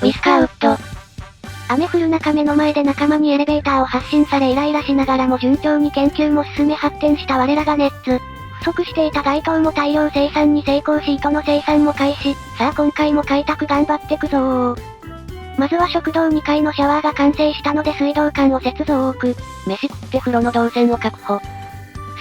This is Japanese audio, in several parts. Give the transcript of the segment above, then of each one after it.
ウィスカーウッド。雨降る中目の前で仲間にエレベーターを発信されイライラしながらも順調に研究も進め発展した我らがネッツ。不足していた街灯も大量生産に成功し糸の生産も開始。さあ今回も開拓頑張ってくぞー。まずは食堂2階のシャワーが完成したので水道管を接続。飯食って風呂の動線を確保。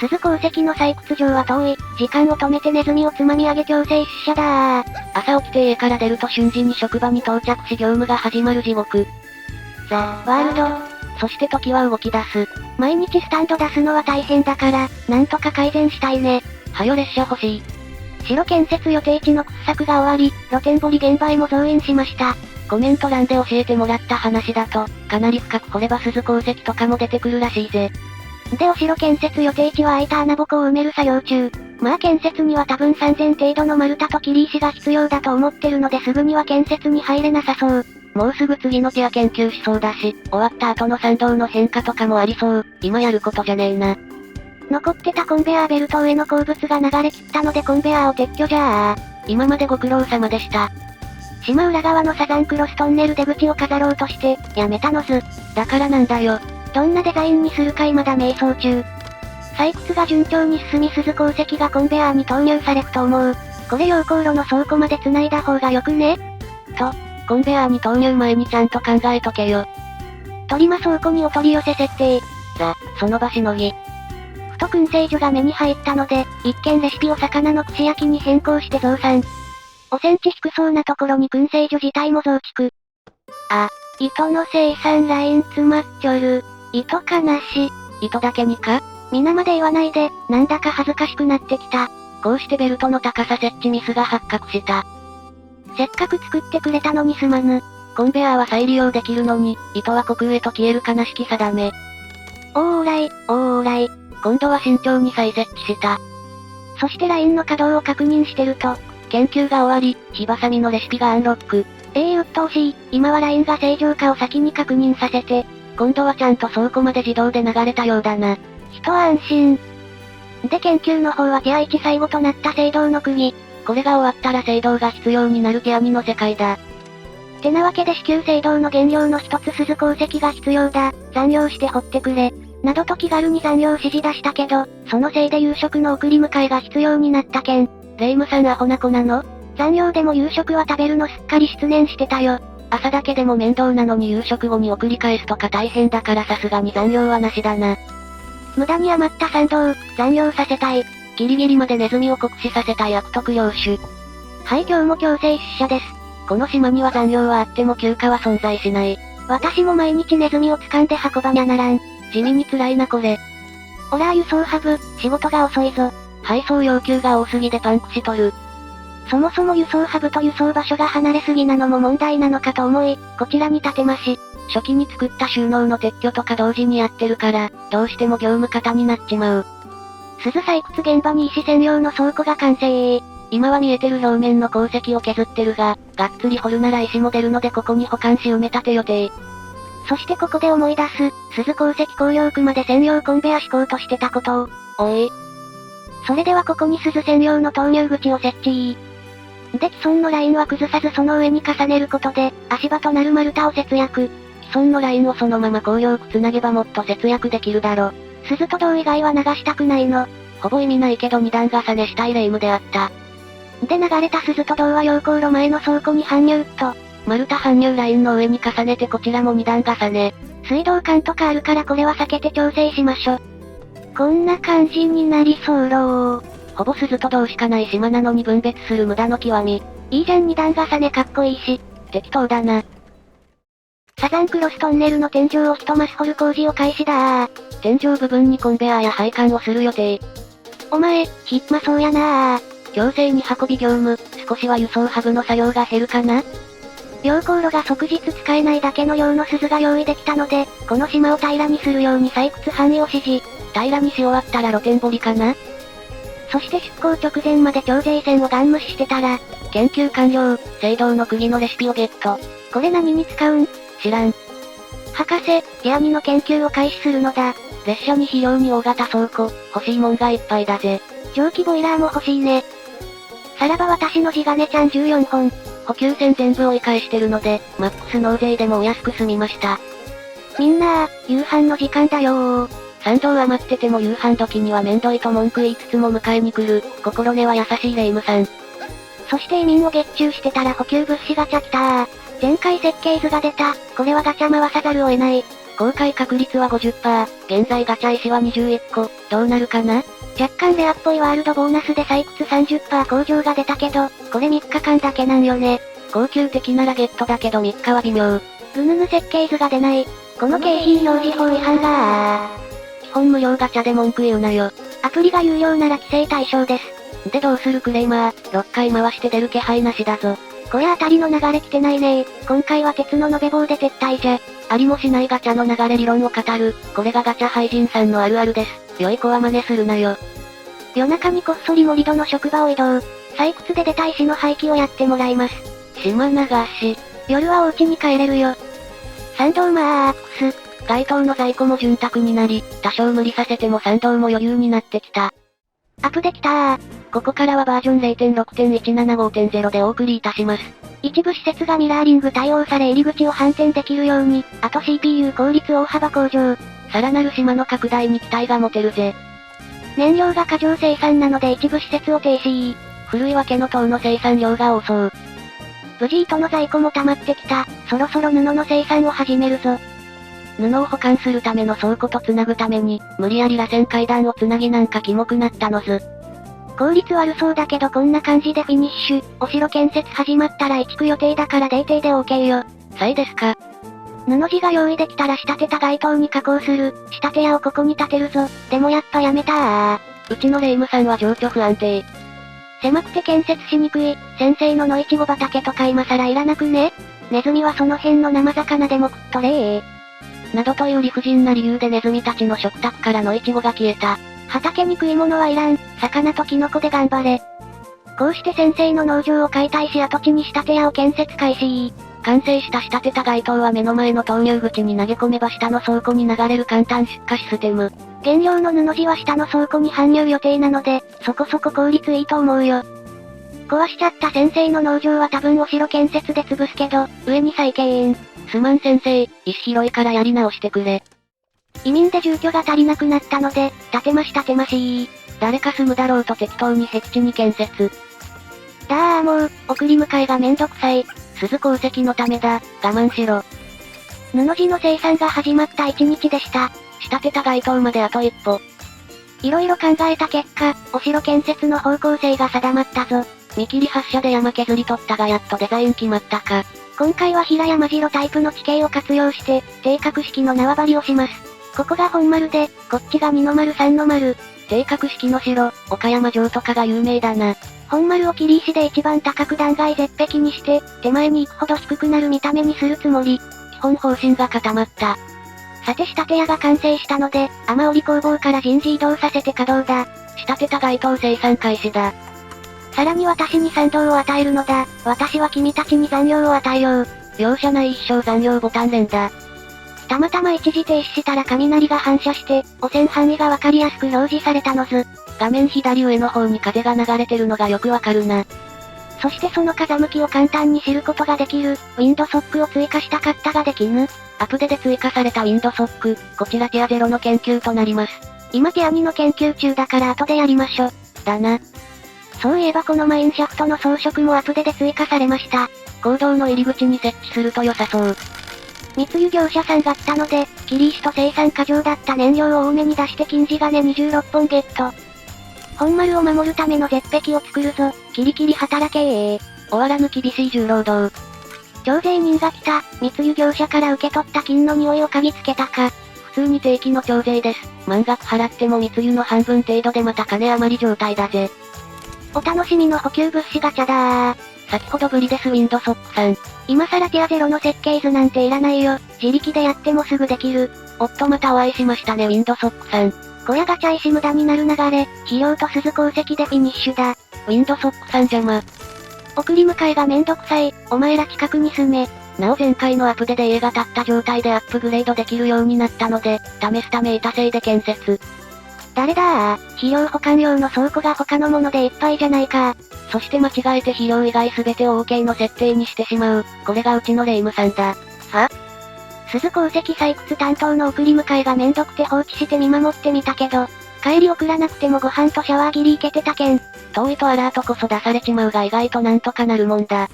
鈴鉱石の採掘場は遠い。時間を止めてネズミをつまみ上げ強制出社だー。朝起きて家から出ると瞬時に職場に到着し業務が始まる地獄。ザ・ワールド。そして時は動き出す。毎日スタンド出すのは大変だから、なんとか改善したいね。はよ列車欲しい。城建設予定地の掘削が終わり、露天掘り現場へも増員しました。コメント欄で教えてもらった話だと、かなり深く掘れば鈴鉱石とかも出てくるらしいぜ。でお城建設予定地は空いた穴ぼこを埋める作業中。まあ建設には多分3000程度の丸太と切り石が必要だと思ってるのですぐには建設に入れなさそう。もうすぐ次のティア研究しそうだし、終わった後の参道の変化とかもありそう。今やることじゃねえな。残ってたコンベヤーベルト上の鉱物が流れ切ったのでコンベヤーを撤去じゃー。今までご苦労様でした。島裏側のサザンクロストンネル出口を飾ろうとして、やめたのず。だからなんだよ。どんなデザインにするか未だ迷走中。採掘が順調に進み鈴鉱石がコンベヤーに投入されると思う。これ溶鉱炉の倉庫まで繋いだ方がよくね？と、コンベヤーに投入前にちゃんと考えとけよ。トリマ倉庫にお取り寄せ設定。その場しのぎ。ふと燻製所が目に入ったので、一見レシピを魚の串焼きに変更して増産。5センチ低そうなところに燻製所自体も増築。糸の生産ライン詰まっちょる。糸かなし。糸だけにか？皆まで言わないで、なんだか恥ずかしくなってきた。こうしてベルトの高さ設置ミスが発覚した。せっかく作ってくれたのにすまぬ。コンベヤーは再利用できるのに、糸は虚空へと消える悲しき定め。オーライ。今度は慎重に再設置した。そしてラインの稼働を確認してると、研究が終わり、火ばさみのレシピがアンロック。鬱陶しい。今はラインが正常かを先に確認させて。今度はちゃんと倉庫まで自動で流れたようだな。一安心。で研究の方はティア1最後となった聖堂の釘。これが終わったら聖堂が必要になるティア2の世界だ。てなわけで至急聖堂の原料の一つ鈴鉱石が必要だ。残業して掘ってくれ。などと気軽に残業指示出したけど、そのせいで夕食の送り迎えが必要になったけん。レイムさんアホな子なの？残業でも夕食は食べるのすっかり失念してたよ。朝だけでも面倒なのに夕食後に送り返すとか大変だからさすがに残業はなしだな。無駄に余った賛同、残業させたい。ギリギリまでネズミを酷使させたい悪徳領主。はい今日も強制出社です。この島には残業はあっても休暇は存在しない。私も毎日ネズミを掴んで運ばにゃならん。地味に辛いなこれ。オラー輸送ハブ、仕事が遅いぞ。配送要求が多すぎでパンクしとる。そもそも輸送ハブと輸送場所が離れすぎなのも問題なのかと思い、こちらに立てまし。初期に作った収納の撤去とか同時にやってるから、どうしても業務過多になっちまう。鈴採掘現場に石専用の倉庫が完成。今は見えてる表面の鉱石を削ってるが、がっつり掘るなら石も出るのでここに保管し埋め立て予定。そしてここで思い出す、鈴鉱石工業区まで専用コンベア敷こうとしてたことを。おい。それではここに鈴専用の投入口を設置。で既存のラインは崩さずその上に重ねることで、足場となる丸太を節約。既存のラインをそのまま工業区繋げばもっと節約できるだろ。鈴と銅以外は流したくないの。ほぼ意味ないけど二段重ねしたいレイムであった。で流れた鈴と銅は溶鉱炉前の倉庫に搬入と。丸太搬入ラインの上に重ねてこちらも二段重ね。水道管とかあるからこれは避けて調整しましょ。こんな感じになりそうろー。ほぼ鈴と銅しかない島なのに分別する無駄の極み。いいじゃん二段重ねかっこいいし。適当だな。サザンクロストンネルの天井を一マス掘る工事を開始だー。天井部分にコンベアや配管をする予定。お前、暇そうやなー。強制に運び業務、少しは輸送ハブの作業が減るかな？溶鉱炉が即日使えないだけの量の鈴が用意できたので、この島を平らにするように採掘範囲を指示。平らにし終わったら露天掘りかな？そして出港直前まで徴税線をガン無視してたら、研究完了、聖堂の釘のレシピをゲット。これ何に使うん？知らん。博士、ティア2の研究を開始するのだ。列車に肥料に大型倉庫、欲しいもんがいっぱいだぜ。蒸気ボイラーも欲しいね。さらば私の地金ちゃん14本。補給線全部追い返してるので、マックス納税でもお安く済みました。みんな夕飯の時間だよー。賛同余ってても夕飯時にはめんどいと文句言いつつも迎えに来る、心根は優しいレイムさん。そして移民を月中してたら補給物資ガチャ来たー。前回設計図が出た。これはガチャ回さざるを得ない。公開確率は 50%、現在ガチャ石は21個、どうなるかな？若干レアっぽいワールドボーナスで採掘 30% 向上が出たけど、これ3日間だけなんよね。高級的ならゲットだけど3日は微妙。ぐぬぬ設計図が出ない。この景品表示法違反が基本無料ガチャで文句言うなよ。アプリが有料なら規制対象です。でどうするクレイマー、6回回して出る気配なしだぞ。こりゃ当たりの流れ来てないねー。今回は鉄の延べ棒で撤退じゃ。ありもしないガチャの流れ理論を語る。これがガチャ廃人さんのあるあるです。良い子は真似するなよ。夜中にこっそり盛り土の職場を移動。採掘で出た石の廃棄をやってもらいます。島流し。夜はお家に帰れるよ。賛同マークス。該当の在庫も潤沢になり、多少無理させても賛同も余裕になってきた。アップできたー。ここからはバージョン 0.6.175.0 でお送りいたします。一部施設がミラーリング対応され入り口を反転できるように、あと CPU 効率大幅向上。さらなる島の拡大に期待が持てるぜ。燃料が過剰生産なので一部施設を停止。古いわけの塔の生産量が多そう。無事糸の在庫も溜まってきた。そろそろ布の生産を始めるぞ。布を保管するための倉庫と繋ぐために、無理やり螺旋階段を繋ぎなんかキモくなったのず。効率悪そうだけどこんな感じでフィニッシュ。お城建設始まったら移築予定だからデーテイで OK よ。さいですか。布地が用意できたら仕立てた街灯に加工する。仕立て屋をここに建てるぞ。でもやっぱやめたー。うちのレイムさんは情緒不安定。狭くて建設しにくい。先生の野いちご畑とか今更いらなくね？ネズミはその辺の生魚でも食っとれー。などという理不尽な理由でネズミたちの食卓から野いちごが消えた。畑に食い物はいらん。魚とキノコで頑張れ。こうして先生の農場を解体し跡地に仕立て屋を建設開始。完成した仕立てた街灯は目の前の投入口に投げ込めば下の倉庫に流れる簡単出荷システム。原料の布地は下の倉庫に搬入予定なので、そこそこ効率いいと思うよ。壊しちゃった先生の農場は多分お城建設で潰すけど、上に再建。すまん先生、石広いからやり直してくれ。移民で住居が足りなくなったので、建てまし。誰か住むだろうと適当に僻地に建設。だーもう、送り迎えがめんどくさい。鈴鉱石のためだ、我慢しろ。布地の生産が始まった1日でした。仕立てた街灯まであと一歩。いろいろ考えた結果、お城建設の方向性が定まったぞ。見切り発車で山削り取ったがやっとデザイン決まったか。今回は平山城タイプの地形を活用して、定格式の縄張りをします。ここが本丸で、こっちが2の丸3の丸。定格式の城、岡山城とかが有名だな。本丸を切り石で一番高く断崖絶壁にして、手前に行くほど低くなる見た目にするつもり。基本方針が固まった。さて仕立て屋が完成したので、雨織工房から人事異動させて稼働だ。仕立てた街灯生産開始だ。さらに私に賛同を与えるのだ。私は君たちに残業を与えよう。容赦ない一生残業ボタン連だ。たまたま一時停止したら雷が反射して、汚染範囲がわかりやすく表示されたのず。画面左上の方に風が流れてるのがよくわかるな。そしてその風向きを簡単に知ることができる、ウィンドソックを追加したかったができぬ。アップデで追加されたウィンドソック、こちらティア0の研究となります。今ティア2の研究中だから後でやりましょ。だな。そういえばこのマインシャフトの装飾もアップデで追加されました。坑道の入り口に設置すると良さそう。密輸業者さんが来たので、切り石と生産過剰だった燃料を多めに出して金地金26本ゲット。本丸を守るための絶壁を作るぞ。キリキリ働けー。終わらぬ厳しい重労働。徴税人が来た。密輸業者から受け取った金の匂いを嗅ぎつけたか。普通に定期の徴税です。満額払っても密輸の半分程度でまた金余り状態だぜ。お楽しみの補給物資ガチャだー。先ほどぶりですウィンドソックさん。今更ティア0の設計図なんていらないよ。自力でやってもすぐできる。おっとまたお会いしましたねウィンドソックさん。小屋ガチャ石無駄になる流れ、肥料と鈴鉱石でフィニッシュだ。ウィンドソックさん邪魔。送り迎えがめんどくさい。お前ら近くに住め。なお前回のアップデで家が建った状態でアップグレードできるようになったので、試すため板製で建設。誰だ肥料保管用の倉庫が他のものでいっぱいじゃないか。そして間違えて肥料以外全てを OK の設定にしてしまう。これがうちのレイムさんだ。鈴鉱石採掘担当の送り迎えがめんどくて放置して見守ってみたけど、帰り送らなくてもご飯とシャワーギリ行けてたけん。遠いとアラートこそ出されちまうが意外となんとかなるもんだ。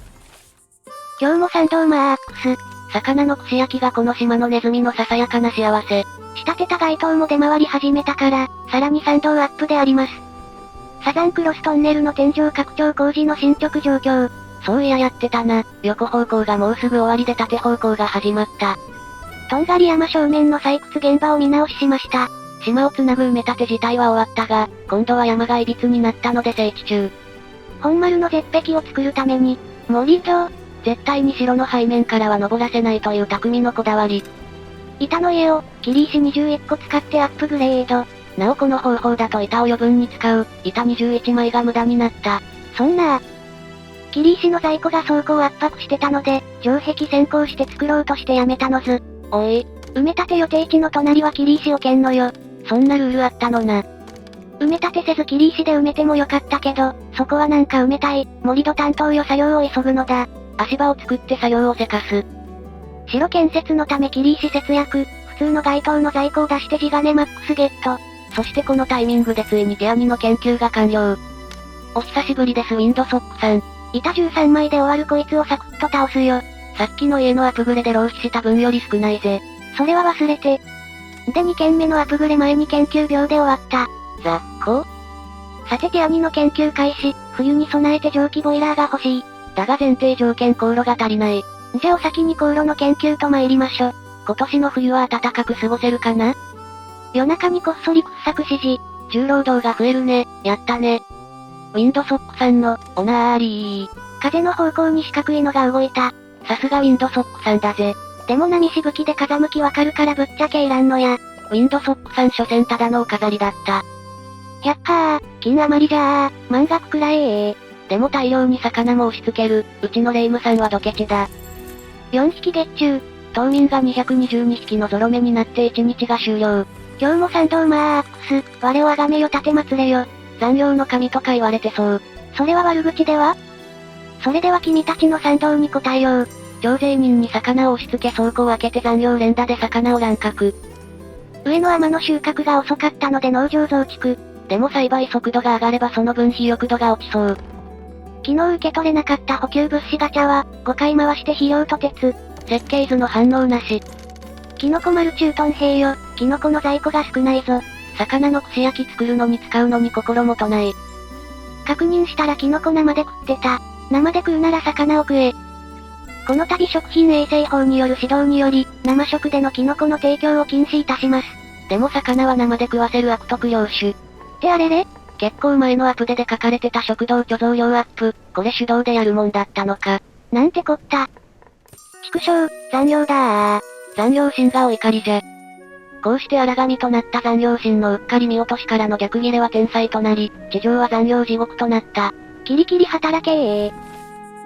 今日もサンドーマーックス。魚の串焼きがこの島のネズミのささやかな幸せ。仕立てた街灯も出回り始めたから、さらに賛同アップであります。サザンクロストンネルの天井拡張工事の進捗状況。そういややってたな。横方向がもうすぐ終わりで縦方向が始まった。とんがり山正面の採掘現場を見直ししました。島をつなぐ埋め立て自体は終わったが、今度は山が歪になったので整地中。本丸の絶壁を作るために、盛り土。絶対に城の背面からは登らせないという匠のこだわり。板の家を、切り石21個使ってアップグレード。なおこの方法だと板を余分に使う、板21枚が無駄になった。そんな切り石の在庫が倉庫を圧迫してたので、城壁先行して作ろうとしてやめたのず。おい。埋め立て予定地の隣は切り石をけんのよ。そんなルールあったのな。埋め立てせず切り石で埋めてもよかったけど、そこはなんか埋めたい、盛り土担当よ作業を急ぐのだ。足場を作って作業をせかす。城建設のため切り石節約、普通の街灯の在庫を出して地金マックスゲット。そしてこのタイミングでついにティア2の研究が完了。お久しぶりです、ウィンドソックさん。板13枚で終わるこいつをサクッと倒すよ。さっきの家のアップグレで浪費した分より少ないぜ。それは忘れて。で2件目のアップグレ前に研究秒で終わった。さてティア2の研究開始、冬に備えて蒸気ボイラーが欲しい。だが前提条件航路が足りない。じゃあお先に航路の研究と参りましょ。今年の冬は暖かく過ごせるかな？夜中にこっそり掘削指示。重労働が増えるね、やったね。ウィンドソックさんの、おなーりー。風の方向に四角いのが動いた。さすがウィンドソックさんだぜ。でも波しぶきで風向きわかるからぶっちゃけいらんのや。ウィンドソックさん所詮ただのお飾りだった。百花金余りじゃー、満額くらえでも大量に魚も押し付ける、うちのレイムさんはドケチだ。4匹月中。島民が222匹のゾロ目になって1日が終了。今日もサンドーマーックス、我をあがめよ立てまつれよ。残業の神とか言われてそう。それは悪口では？それでは君たちの賛同に答えよう。徴税人に魚を押し付け倉庫を開けて残業連打で魚を乱獲。上の甘の収穫が遅かったので農場増築。でも栽培速度が上がればその分肥力度が落ちそう。昨日受け取れなかった補給物資ガチャは、5回回して肥料と鉄。設計図の反応なし。キノコ丸中トン兵よ、キノコの在庫が少ないぞ。魚の串焼き作るのに使うのに心もとない。確認したらキノコ生で食ってた。生で食うなら魚を食え。この度食品衛生法による指導により、生食でのキノコの提供を禁止いたします。でも魚は生で食わせる悪徳領主。ってあれれ？結構前のアプデで書かれてた食堂貯蔵量アップ、これ手動でやるもんだったのか。なんてこった。畜生、残業だー。残業心がお怒りじゃ。こうして荒神となった残業心のうっかり見落としからの逆ギレは天才となり、地上は残業地獄となった。キリキリ働けー。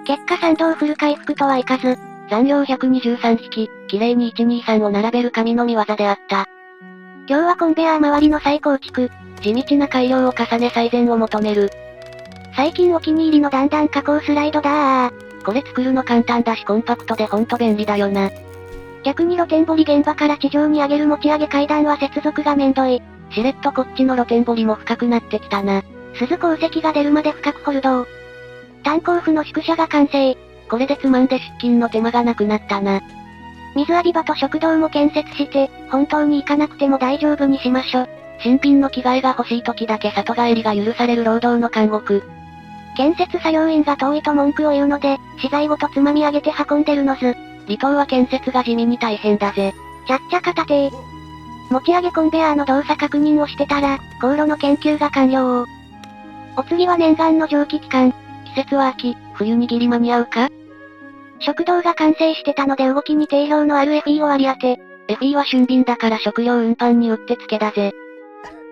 結果賛同フル回復とはいかず、残業123匹、綺麗に123を並べる神の見業であった。今日はコンベアー周りの再構築。地道な改良を重ね最善を求める。最近お気に入りの段々加工スライドだー。これ作るの簡単だしコンパクトでほんと便利だよな。逆に露天掘り現場から地上に上げる持ち上げ階段は接続がめんどい。しれっとこっちの露天掘りも深くなってきたな。鈴鉱石が出るまで深く掘る道。炭鉱夫の宿舎が完成。これでつまんで出勤の手間がなくなったな。水浴び場と食堂も建設して、本当に行かなくても大丈夫にしましょ。新品の着替えが欲しい時だけ里帰りが許される労働の監獄。建設作業員が遠いと文句を言うので、資材ごとつまみ上げて運んでるのず。離島は建設が地味に大変だぜ。ちゃっちゃかたてー。持ち上げコンベアーの動作確認をしてたら、航路の研究が完了。お次は念願の蒸気機関。季節は秋、冬にギリ間に合うか？食堂が完成してたので動きに定評のある FE を割り当て。FE は俊敏だから食料運搬にうってつけだぜ。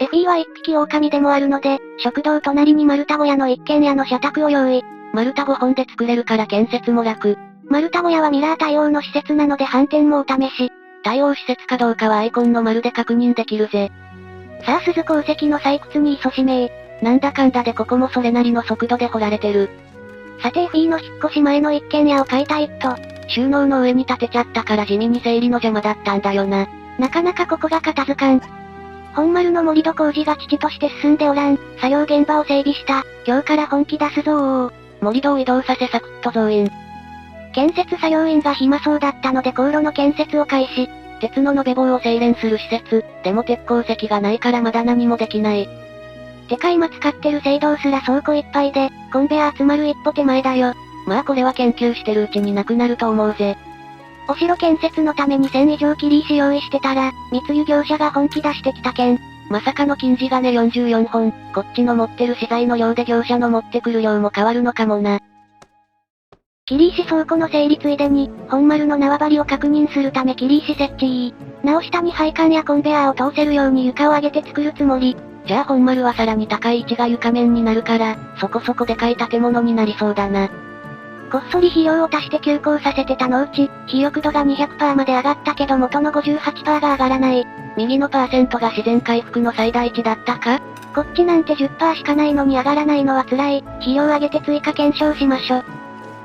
FE は一匹狼でもあるので、食堂隣に丸太小屋の一軒家の社宅を用意。丸太5本で作れるから建設も楽。丸太小屋はミラー対応の施設なので反転もお試し。対応施設かどうかはアイコンの丸で確認できるぜ。さあ鈴鉱石の採掘に勤しめなんだかんだでここもそれなりの速度で掘られてる。さてフィーの引っ越し前の一軒家を買いたいと。収納の上に建てちゃったから地味に整理の邪魔だったんだよな。なかなかここが片付かん。本丸の盛り土工事が父として進んでおらん。作業現場を整備した。今日から本気出すぞー。盛り土を移動させサクッと増員。建設作業員が暇そうだったので高炉の建設を開始。鉄の延べ棒を精錬する施設。でも鉄鉱石がないからまだ何もできない。てか今使ってる聖堂すら倉庫いっぱいで、コンベア集まる一歩手前だよ。まあこれは研究してるうちになくなると思うぜ。お城建設のために1000以上切り石用意してたら、密輸業者が本気出してきたけん。まさかの金地金44本、こっちの持ってる資材の量で業者の持ってくる量も変わるのかもな。切り石倉庫の整理ついでに、本丸の縄張りを確認するため切り石設置。なお下に配管やコンベアを通せるように床を上げて作るつもり。じゃあ本丸はさらに高い位置が床面になるから、そこそこでかい建物になりそうだな。こっそり費用を足して急行させてたのうち、費用度が 200% まで上がったけど元の 58% が上がらない。右のパーセントが自然回復の最大値だったか？こっちなんて 10% しかないのに上がらないのは辛い。費用上げて追加検証しましょ。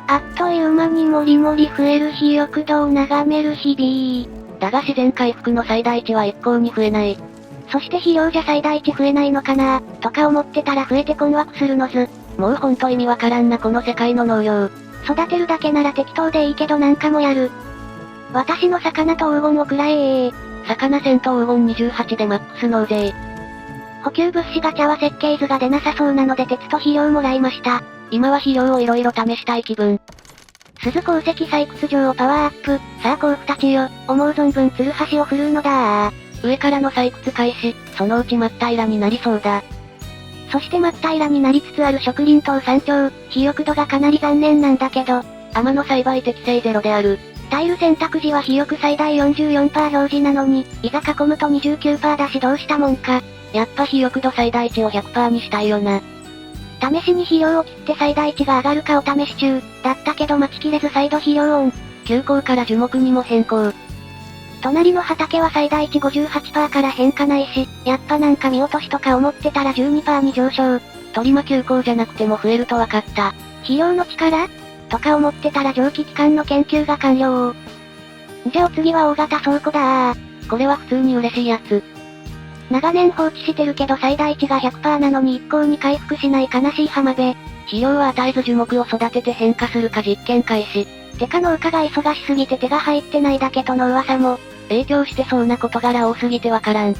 あっという間にもりもり増える費用度を眺める日々。だが自然回復の最大値は一向に増えない。そして費用じゃ最大値増えないのかなとか思ってたら増えて困惑するのず。もうほんと意味わからんなこの世界の農業。育てるだけなら適当でいいけどなんかもやる。私の魚と黄金をくらえ魚線と黄金28でマックス納税。補給物資ガチャは設計図が出なさそうなので鉄と肥料もらいました。今は肥料を色々試したい気分。鈴鉱石採掘場をパワーアップ。さあ甲府たちよ、思う存分ツルハシを振るうのだ上からの採掘開始、そのうち真っ平らになりそうだ。そして真っ平らになりつつある植林島山頂、肥沃度がかなり残念なんだけど、天の栽培適正ゼロである。タイル選択時は肥沃最大 44% 表示なのに、いざ囲むと 29% だしどうしたもんか。やっぱ肥沃度最大値を 100% にしたいよな。試しに肥料を切って最大値が上がるかお試し中、だったけど待ちきれず再度肥料オン。休耕から樹木にも変更。隣の畑は最大値 58% から変化ないし、やっぱなんか見落としとか思ってたら 12% に上昇。鳥間休耕じゃなくても増えると分かった。肥料の力とか思ってたら蒸気機関の研究が完了。じゃあお次は大型倉庫だこれは普通に嬉しいやつ。長年放置してるけど最大値が 100% なのに一向に回復しない悲しい浜辺。肥料は与えず樹木を育てて変化するか実験開始。てか農家が忙しすぎて手が入ってないだけとの噂も。影響してそうな事柄多すぎてわからん。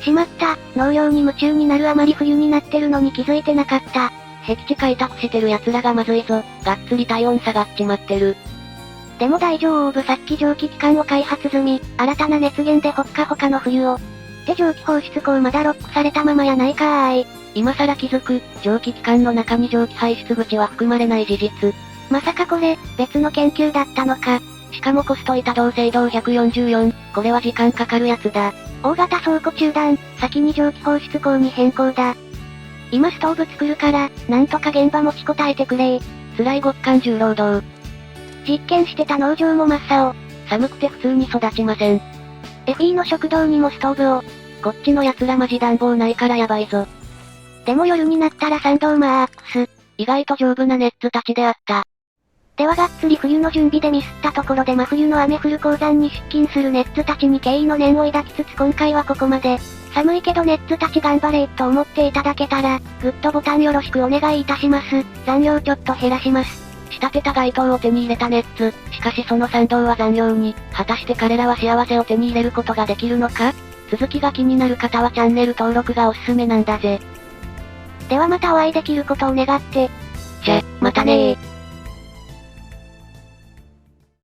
しまった、農業に夢中になるあまり冬になってるのに気づいてなかった。僻地開拓してる奴らがまずいぞ、がっつり体温下がっちまってる。でも大丈夫さっき蒸気機関を開発済み、新たな熱源でほっかほかの冬を。って蒸気放出口まだロックされたままやないかーい。今更気づく、蒸気機関の中に蒸気排出口は含まれない事実。まさかこれ、別の研究だったのか。しかもコスト板同性動144、これは時間かかるやつだ。大型倉庫中断、先に蒸気放出口に変更だ。今ストーブ作るから、なんとか現場持ちこたえてくれ辛い極寒重労働。実験してた農場も真っ青。寒くて普通に育ちません。FE の食堂にもストーブを。こっちの奴らマジ暖房ないからやばいぞ。でも夜になったら賛同マークス。意外と丈夫なネッツたちであった。ではがっつり冬の準備でミスったところで真冬の雨降る鉱山に出勤するネッツたちに敬意の念を抱きつつ今回はここまで。寒いけどネッツたち頑張れと思っていただけたら、グッドボタンよろしくお願いいたします。残量ちょっと減らします。仕立てた街灯を手に入れたネッツ。しかしその賛同は残量に、果たして彼らは幸せを手に入れることができるのか？続きが気になる方はチャンネル登録がおすすめなんだぜ。ではまたお会いできることを願って。じゃ、またねー。